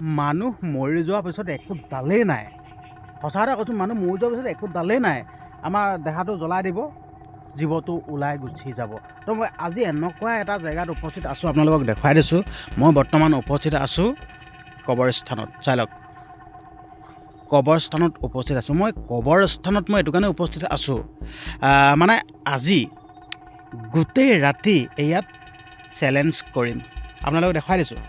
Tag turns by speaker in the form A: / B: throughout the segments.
A: মানুহ মৰি যোৱাৰ পিছত একো ডালেই নাই। সঁচা কথা কৈছোঁ, মানুহ মৰি যোৱাৰ পিছত একো ডালেই নাই। আমাৰ দেহাটো জ্বলাই দিব, জীৱটো ওলাই গুচি যাব। তো মই আজি এনেকুৱা এটা জেগাত উপস্থিত আছোঁ, আপোনালোকক দেখুৱাই দিছোঁ। মই বৰ্তমান উপস্থিত আছোঁ কবৰস্থানত। চাই লওক, কবৰস্থানত উপস্থিত আছোঁ। মই কবৰস্থানত মই এইটো কাৰণে উপস্থিত আছোঁ, মানে আজি গোটেই ৰাতি ইয়াত চেলেঞ্জ কৰিম। আপোনালোকক দেখুৱাই দিছোঁ,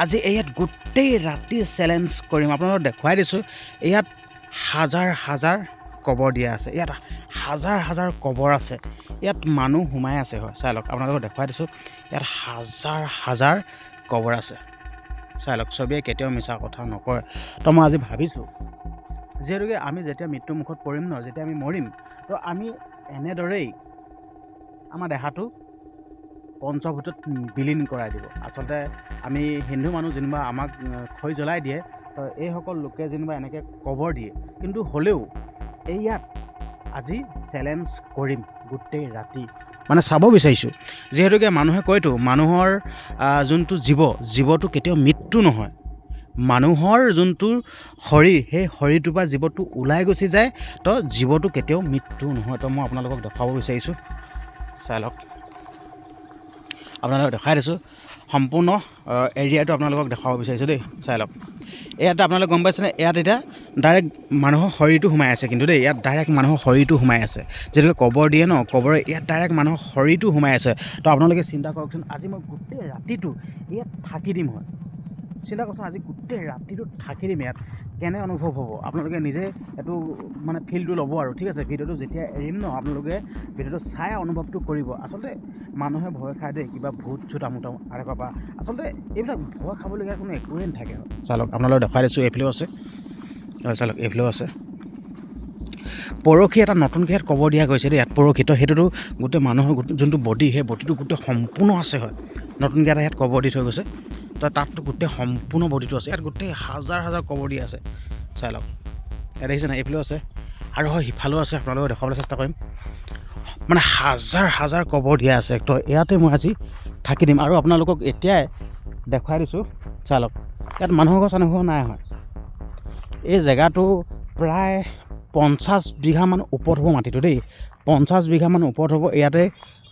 A: আজি ইয়াত গোটেই ৰাতি চেলেঞ্জ কৰিম। আপোনালোকক দেখুৱাই দিছোঁ, ইয়াত হাজাৰ হাজাৰ কবৰ দিয়া আছে, ইয়াত হাজাৰ হাজাৰ কবৰ আছে, ইয়াত মানুহ সোমাই আছে। হয়, চাই লওক, আপোনালোকক দেখুৱাই দিছোঁ, ইয়াত হাজাৰ হাজাৰ কবৰ আছে। চাই লওক, ছবিয়ে কেতিয়াও মিছা কথা নকয়। তো মই আজি ভাবিছোঁ, যিহেতুকে আমি যেতিয়া মৃত্যুমুখত পৰিম ন, যেতিয়া আমি মৰিম, তো আমি এনেদৰেই আমাৰ দেহাটো পঞ্চভূতত বিলীন কৰাই দিব। আচলতে আমি হিন্দু মানুহ যেনিবা আমাক খৰি জ্বলাই দিয়ে, তো এইসকল লোকে যেনিবা এনেকৈ কবৰ দিয়ে, কিন্তু হ'লেও ইয়াত আজি চেলেঞ্জ কৰিম গোটেই ৰাতি। মানে চাব বিচাৰিছোঁ, যিহেতুকে মানুহে কয়তো মানুহৰ যোনটো জীৱটো কেতিয়াও মৃত্যু নহয়। মানুহৰ যোনটো শৰীৰ, সেই শৰীৰটোৰ পৰা জীৱটো ওলাই গুচি যায়, তো জীৱটো কেতিয়াও মৃত্যু নহয়। তো মই আপোনালোকক দেখুৱাব বিচাৰিছোঁ, চাই লওক, আপোনালোকক দেখাই দিছোঁ সম্পূৰ্ণ এৰিয়াটো আপোনালোকক দেখুৱাব বিচাৰিছোঁ দেই। চাই লওক, ইয়াত আপোনালোকে গম পাইছেনে, ইয়াত এতিয়া ডাইৰেক্ট মানুহৰ শৰীৰটো সোমাই আছে, কিন্তু দেই, ইয়াত ডাইৰেক্ট মানুহৰ শৰীৰটো সোমাই আছে। যিহেতুকে কবৰ দিয়ে ন, কবৰে ইয়াত ডাইৰেক্ট মানুহৰ শৰীৰটো সোমাই আছে। তো আপোনালোকে চিন্তা কৰকচোন, আজি মই গোটেই ৰাতিটো ইয়াত থাকি দিম। হয়, চিন্তা কৰকচোন, আজি গোটেই ৰাতিটো থাকি দিম ইয়াত, কেনে অনুভৱ হ'ব আপোনালোকে নিজে এইটো মানে ফিলটো ল'ব আৰু। ঠিক আছে, ভিডিঅ'টো যেতিয়া এৰিম ন, আপোনালোকে ভিডিঅ'টো চাই অনুভৱটো কৰিব। আচলতে মানুহে ভয় খায় দেই, কিবা ভূত চুত আমোক আৰে পাবা, আচলতে এইবিলাক ভয় খাবলগীয়া কোনো একোৱেই নাথাকে। চালক, আপোনালোকক দেখুৱাই দিছোঁ, এইফালেও আছে, চালক, এইফালেও আছে। পৰহি এটা নতুনকৈ ইয়াত কবৰ দিয়া গৈছে দেই, ইয়াত পৰহি। তো সেইটোতো গোটেই মানুহৰ যোনটো বডি, সেই বডিটো গোটেই সম্পূৰ্ণ আছে। হয়, নতুনকৈ এটা ইয়াত কবৰ দি থৈ গৈছে, তো তাততো গোটেই সম্পূৰ্ণ বডিটো আছে। ইয়াত গোটেই হাজাৰ হাজাৰ কবৰ দি আছে। চাই লওক, ইয়াত দেখিছে নাই, এইফালেও আছে, আৰু হয় সিফালেও আছে। আপোনালোকক দেখুৱাবলৈ চেষ্টা কৰিম, মানে হাজাৰ হাজাৰ কবৰ দিয়া আছে। তো ইয়াতে মই আজি থাকি দিম, আৰু আপোনালোকক এতিয়াই দেখুৱাই দিছোঁ। চাই লওক, ইয়াত মানুহৰ ঘৰ চানুহ ঘৰ নাই। হয়, এই জেগাটো প্ৰায় 50 বিঘামান ওপৰত হ'ব মাটিটো দেই, 50 বিঘামান ওপৰত হ'ব। ইয়াতে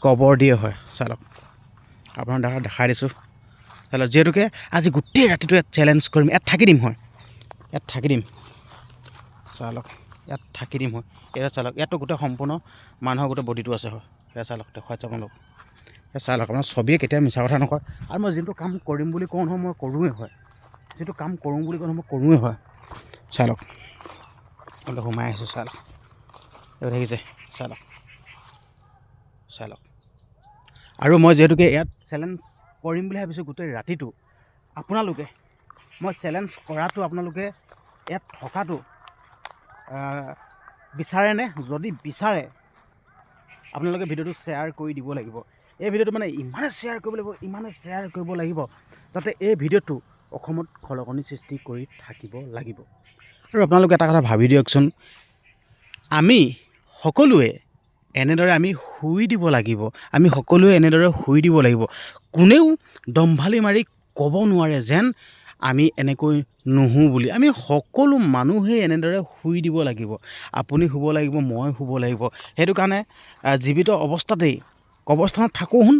A: কবৰ দিয়ে। হয়, চাই লওক, আপোনাক দেখাই দিছোঁ। চাই লওক, যিহেতুকে আজি গোটেই ৰাতিটো ইয়াত চেলেঞ্জ কৰিম, ইয়াত থাকি দিম। হয়, ইয়াত থাকি দিম। চাই লওক, ইয়াত থাকি দিম। হয়, এয়া চাই লওক, ইয়াততো গোটেই সম্পূৰ্ণ মানুহৰ গোটেই বডিটো আছে। হয়, সেয়া চাই লওক, দেখুৱাই চাওক আপোনালোক, চাই লওক, আপোনাৰ ছবিয়ে কেতিয়াও মিছা কথা নকয়। আৰু মই যিটো কাম কৰিম বুলি কওঁ নহয়, মই কৰোঁৱেই। হয়, যিটো কাম কৰোঁ বুলি কওঁ নহয়, মই কৰোঁৱেই। হয়, চাই লওক, অলপ সোমাই আহিছোঁ। চাই লওক, এইবোৰ দেখিছে, চাই লওক, চাই লওক। আৰু মই যিহেতুকে ইয়াত চেলেঞ্জ কৰিম বুলি ভাবিছোঁ গোটেই ৰাতিটো, আপোনালোকে মই চেলেঞ্জ কৰাটো, আপোনালোকে ইয়াত থকাটো বিচাৰেনে? যদি বিচাৰে, আপোনালোকে ভিডিঅ'টো শ্বেয়াৰ কৰি দিব লাগিব। এই ভিডিঅ'টো মানে ইমানে শ্বেয়াৰ কৰিব লাগিব, ইমানে শ্বেয়াৰ কৰিব লাগিব, যাতে এই ভিডিঅ'টো অসমত খলকনি সৃষ্টি কৰি থাকিব লাগিব। আৰু আপোনালোকে এটা কথা ভাবি দিয়কচোন, আমি সকলোৱে এনেদৰে আমি শুই দিব লাগিব, আমি সকলোৱে এনেদৰে শুই দিব লাগিব। কোনেও দম্ভালি মাৰি ক'ব নোৱাৰে যেন আমি এনেকৈ নুশু বুলি। আমি সকলো মানুহেই এনেদৰে শুই দিব লাগিব। আপুনি শুব লাগিব, মই শুব লাগিব। সেইটো কাৰণে জীৱিত অৱস্থাতেই কবৰস্থানত থাকোঁ শুন,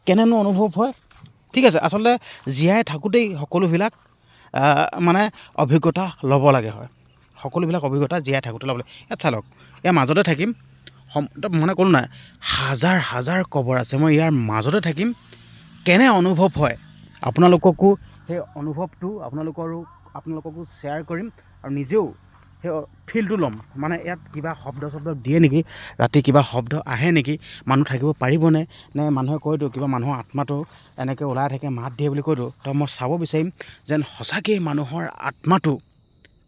A: কেনেনো অনুভৱ হয়। ঠিক আছে, আচলতে জীয়াই থাকোঁতেই সকলোবিলাক মানে অভিজ্ঞতা ল'ব লাগে। হয়, সকলোবিলাক অভিজ্ঞতা জীয়াই থাকোঁতে ল'ব লাগে। ইয়াত চাই লওক, ইয়াৰ মাজতে থাকিম, মানে ক'লোঁ নাই, হাজাৰ হাজাৰ কবৰ আছে। মই ইয়াৰ মাজতে থাকিম, কেনে অনুভৱ হয় আপোনালোককো সেই অনুভৱটো আপোনালোককো শ্বেয়াৰ কৰিম, আৰু নিজেও সেই ফিলটো ল'ম। মানে ইয়াত কিবা শব্দ দিয়ে নেকি, ৰাতি কিবা শব্দ আহে নেকি, মানুহ থাকিব পাৰিবনে, নে মানুহে কয়তো কিবা মানুহৰ আত্মাটো এনেকৈ ওলাই থাকে, মাত দিয়ে বুলি কয়তো। তো মই চাব বিচাৰিম যেন সঁচাকৈ মানুহৰ আত্মাটো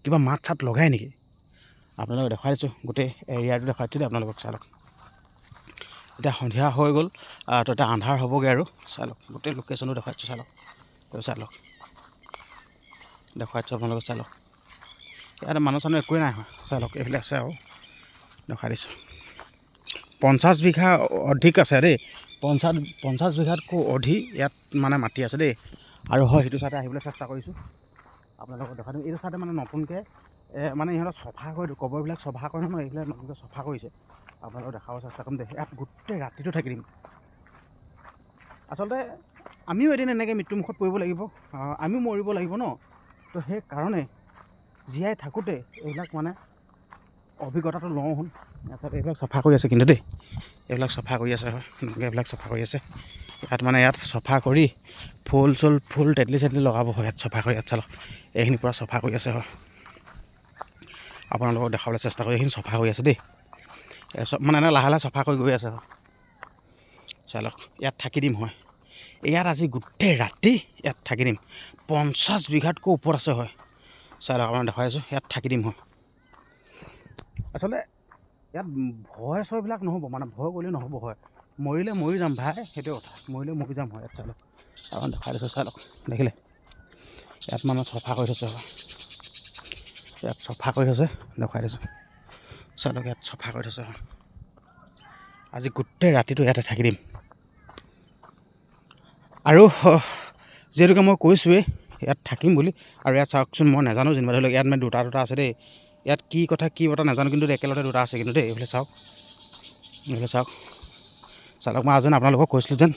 A: কিবা মাত চাত লগায় নেকি। আপোনালোকক দেখুৱাই দিছোঁ, গোটেই এৰিয়াটো দেখুৱাই দিছোঁ। আপোনালোকক চাই লওক, এতিয়া সন্ধিয়া হৈ গ'ল, তো এতিয়া আন্ধাৰ হ'বগৈ আৰু। চাই লওক, গোটেই লোকেশ্যনটো দেখুৱাই দিছোঁ। চাই লওক, চাই লওক, দেখুৱাই দিছোঁ আপোনালোকক। চাই লওক, ইয়াত মানুহ চানুহ একোৱেই নাই। হয়, চাই লওক, এইফালে আছে আৰু দেখুৱাই দিছোঁ। 50 বিঘা অধিক আছে দেই, 50 বিঘাতকৈ অধিক ইয়াত মানে মাটি আছে দেই। আৰু হয়, সেইটো চাইডে আহিবলৈ চেষ্টা কৰিছোঁ, আপোনালোকক দেখাই দিম। এইটো চাইডে মানে নতুনকৈ মানে ইহঁতৰ চফা কৰি কবৰবিলাক চফা কৰে নহয়, এইবিলাক নতুনকৈ চফা কৰিছে। আপোনালোকক দেখাব চেষ্টা কৰিম দে। ইয়াত গোটেই ৰাতিটো থাকি দিম। আচলতে আমিও এদিন এনেকৈ মৃত্যুমুখত পৰিব লাগিব, আমিও মৰিব লাগিব ন। তো সেইকাৰণে জীয়াই থাকোঁতে এইবিলাক মানে অভিজ্ঞতাটো লওঁ শুন। আচলতে এইবিলাক চফা কৰি আছে কিন্তু দেই, এইবিলাক চফা কৰি আছে হয়, এইবিলাক চফা কৰি আছে। ইয়াত মানে ইয়াত চফা কৰি ফুল তেতলি চেতলি লগাব হয় ইয়াত চফা কৰি। ইয়াত চালক এইখিনি পূৰা চফা কৰি আছে হয়, আপোনালোকক দেখাবলৈ চেষ্টা কৰি এইখিনি চফা কৰি আছে দেই। মানে এনে লাহে লাহে চফা কৰি গৈ আছে হয়। চালক ইয়াত থাকি দিম হয়, ইয়াত আজি গোটেই ৰাতি ইয়াত থাকি দিম। 50 বিঘাতকৈ ওপৰত আছে হয়। চালক আপোনাক দেখাই আছোঁ, ইয়াত থাকি দিম হয়। আচলতে ইয়াত ভয় চয়বিলাক নহ'ব, মানে ভয় কৰিলে নহ'ব হয়। মৰিলে মৰি যাম ভাই, সেইটোৱে কথা, মৰিলে মৰি যাম হয়। ইয়াত চালক আপোনাক দেখাই দিছোঁ, চালক দেখিলে ইয়াত মানে চফা কৰি থৈছে হয়। ইয়াত চফা কৰি থৈছে, দেখুৱাই দিছোঁ চালক, ইয়াত চফা কৰি থৈছে হয়। আজি গোটেই ৰাতিটো ইয়াতে থাকি দিম। আৰু যিহেতুকে মই কৈছোঁৱেই ইয়াত থাকিম বুলি, আৰু ইয়াত চাওকচোন মই নাজানো যেনিবা, ধৰি লওক ইয়াত মানে দুটা আছে দেই। ইয়াত কি কথা নাজানো, কিন্তু একেলগতে দুটা আছে কিন্তু দেই। এইফালে চাওক, এইফালে চাওক চালক, মই আজি আপোনালোকক কৈছিলোঁ যেন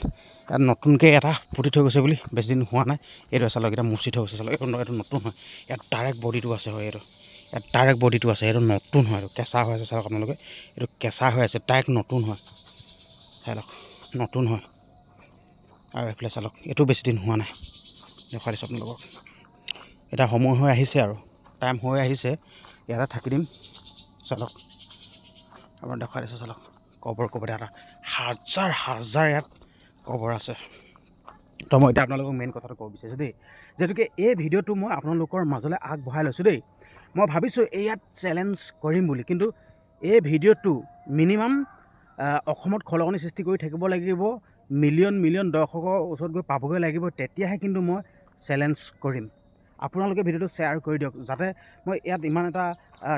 A: ইয়াত নতুনকৈ এটা পুতি থৈ গৈছে বুলি, বেছি দিন হোৱা নাই। এইটো চালক এতিয়া মুচি থৈ গৈছে চালক, এইটো নতুন হয়। ইয়াত ডাইৰেক্ট বডিটো আছে হয়, ইয়াত ডাইৰেক্ট বডিটো আছে, এইটো নতুন হয়, এইটো কেঁচা হৈ আছে চালক আপোনালোকে, এইটো কেঁচা হৈ আছে, ডাইৰেক্ট নতুন হয় চালক, নতুন হয়। আৰু এইফালে চালক, এইটো বেছি দিন হোৱা নাই, দেখুৱাই দিছোঁ আপোনালোকক। এতিয়া সময় হৈ আহিছে আৰু টাইম হৈ আহিছে, ইয়াতে থাকি দিম চালক। আপোনাৰ দেখুৱাই দিছোঁ চালক, কবৰ এটা হাজাৰ ইয়াত কবৰ আছে। তো মই এতিয়া আপোনালোকক মেইন কথাটো ক'ব বিচাৰিছোঁ দেই, যিহেতুকে এই ভিডিঅ'টো মই আপোনালোকৰ মাজলৈ আগবঢ়াই লৈছোঁ দেই। মই ভাবিছোঁ ইয়াত চেলেঞ্জ কৰিম বুলি, কিন্তু এই ভিডিঅ'টো মিনিমাম অসমত খলকনি সৃষ্টি কৰি থাকিব লাগিব, মিলিয়ন দৰ্শকৰ ওচৰত গৈ পাবগৈ লাগিব, তেতিয়াহে কিন্তু মই চেলেঞ্জ কৰিম। আপোনালোকে ভিডিঅ'টো শ্বেয়াৰ কৰি দিয়ক, যাতে মই ইয়াত ইমান এটা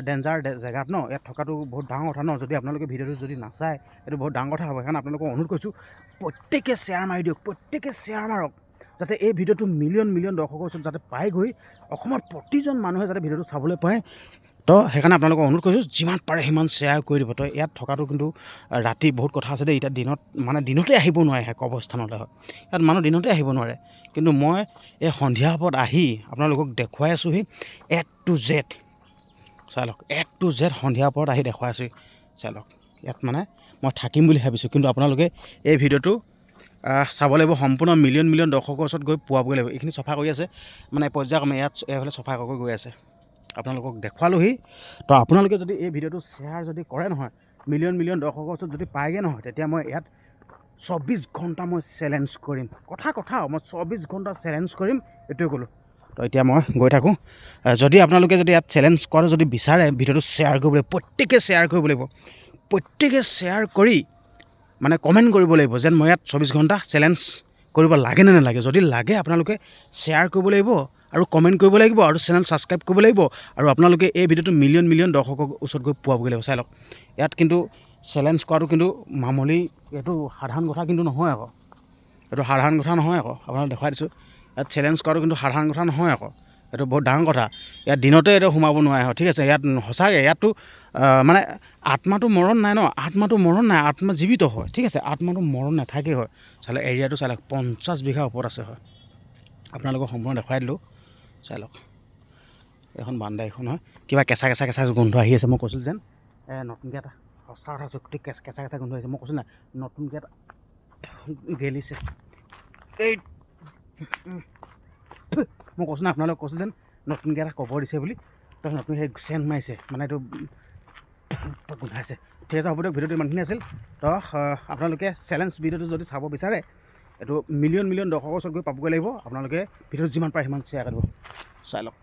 A: ডেঞ্জাৰ জেগাত ন, ইয়াত থকাটো বহুত ডাঙৰ কথা ন। যদি আপোনালোকে ভিডিঅ'টো যদি নাচায়, এইটো বহুত ডাঙৰ কথা হ'ব। সেইকাৰণে আপোনালোকক অনুৰোধ কৰিছোঁ, প্ৰত্যেকে শ্বেয়াৰ মাৰি দিয়ক, প্ৰত্যেকে শ্বেয়াৰ মাৰক, যাতে এই ভিডিঅ'টো মিলিয়ন দৰ্শকৰ ওচৰত যাতে পায়গৈ, অসমৰ প্ৰতিজন মানুহে যাতে ভিডিঅ'টো চাবলৈ পায়। তো সেইকাৰণে আপোনালোকক অনুৰোধ কৰিছোঁ, যিমান পাৰে সিমান শ্বেয়াৰ কৰি দিব। তো ইয়াত থকাটো কিন্তু ৰাতি বহুত কথা আছে দেই। এতিয়া দিনত মানে দিনতে আহিব নোৱাৰে কবৰস্থানলৈ হয়, ইয়াত মানুহ দিনতে আহিব নোৱাৰে। কিন্তু মই এই সন্ধিয়া পৰত আহি আপোনালোকক দেখুৱাই আছোঁহি A to Z চাই লওক, A to Z সন্ধিয়া পৰত আহি দেখুৱাই আছোঁহি চাই লওক। ইয়াত মানে মই থাকিম বুলি ভাবিছোঁ, কিন্তু আপোনালোকে এই ভিডিঅ'টো চাব লাগিব, সম্পূৰ্ণ মিলিয়ন দৰ্শকৰ ওচৰত গৈ পোৱাবগৈ লাগিব। এইখিনি চফা কৰি আছে মানে পৰ্যায়ক্ৰমে, ইয়াত এইফালে চফা কৰি গৈ আছে, আপোনালোকক দেখুৱালোহি। তো আপোনালোকে যদি এই ভিডিঅ'টো শ্বেয়াৰ যদি কৰে নহয়, মিলিয়ন দৰ্শকৰ ওচৰত যদি পায়গৈ নহয়, তেতিয়া মই ইয়াত 24 ঘণ্টা মই চেলেঞ্জ কৰিম। কথা মই 24 ঘণ্টা চেলেঞ্জ কৰিম, এইটোৱে ক'লোঁ। তো এতিয়া মই গৈ থাকোঁ। যদি আপোনালোকে যদি ইয়াত চেলেঞ্জ কৰাটো যদি বিচাৰে, ভিডিঅ'টো শ্বেয়াৰ কৰিব লাগিব, প্ৰত্যেকে শ্বেয়াৰ কৰিব লাগিব, প্ৰত্যেকে শ্বেয়াৰ কৰি মানে কমেণ্ট কৰিব লাগিব যেন মই ইয়াত 24 ঘণ্টা চেলেঞ্জ কৰিব লাগে নে নালাগে। যদি লাগে আপোনালোকে শ্বেয়াৰ কৰিব লাগিব আৰু কমেণ্ট কৰিব লাগিব আৰু চেনেল ছাবস্ক্ৰাইব কৰিব লাগিব, আৰু আপোনালোকে এই ভিডিঅ'টো মিলিয়ন দৰ্শকৰ ওচৰত গৈ পোৱাবগৈ লাগিব। চাই লওক, ইয়াত কিন্তু চেলেঞ্জ কৰাটো কিন্তু মামুলি, এইটো সাধাৰণ কথা কিন্তু নহয় আকৌ, এইটো সাধাৰণ কথা নহয় আকৌ। আপোনাক দেখুৱাই দিছোঁ, ইয়াত চেলেঞ্জ কৰাটো কিন্তু সাধাৰণ কথা নহয় আকৌ, এইটো বহুত ডাঙৰ কথা। ইয়াত দিনতে এইটো সোমাব নোৱাৰে হয়, ঠিক আছে। ইয়াত সঁচাকৈ ইয়াততো মানে আত্মাটো মৰণ নাই ন, আত্মাটো মৰণ নাই, আত্মা জীৱিত হয়, ঠিক আছে। আত্মাটো মৰণ নাথাকে হয়। চালে এৰিয়াটো চাই লওক, 50 বিঘা ওপৰত আছে হয়। আপোনালোকক সম্পূৰ্ণ দেখুৱাই দিলোঁ, চাই লওক। এখন বান্দাইখন হয়, কিবা কেঁচা গোন্ধ আহি আছে। মই কৈছিলোঁ যেন নতুনকৈ এটা সঁচা কথা কৈছোঁ, গোটেই কেঁচা গোন্ধ আহিছে। মই কৈছোঁ নাই, নতুনকৈ এটা গেলিছে। এই মই কৈছোঁ না, আপোনালোকক কৈছোঁ যেন নতুনকৈ এটা কবৰ দিছে বুলি, তো নতুন সেই চেণ্ট মাৰিছে, মানে এইটো গোন্ধাইছে। ঠিক আছে, হ'ব দিয়ক, ভিডিঅ'টো ইমানখিনি আছিল। তো আপোনালোকে চেলেঞ্জ ভিডিঅ'টো যদি চাব বিচাৰে, এইটো মিলিয়ন দৰ্শকৰ ওচৰত গৈ পাবগৈ লাগিব। আপোনালোকে ভিডিঅ'টো যিমান পাৰে সিমান শ্বেয়াৰ কৰিব, চাই লওক।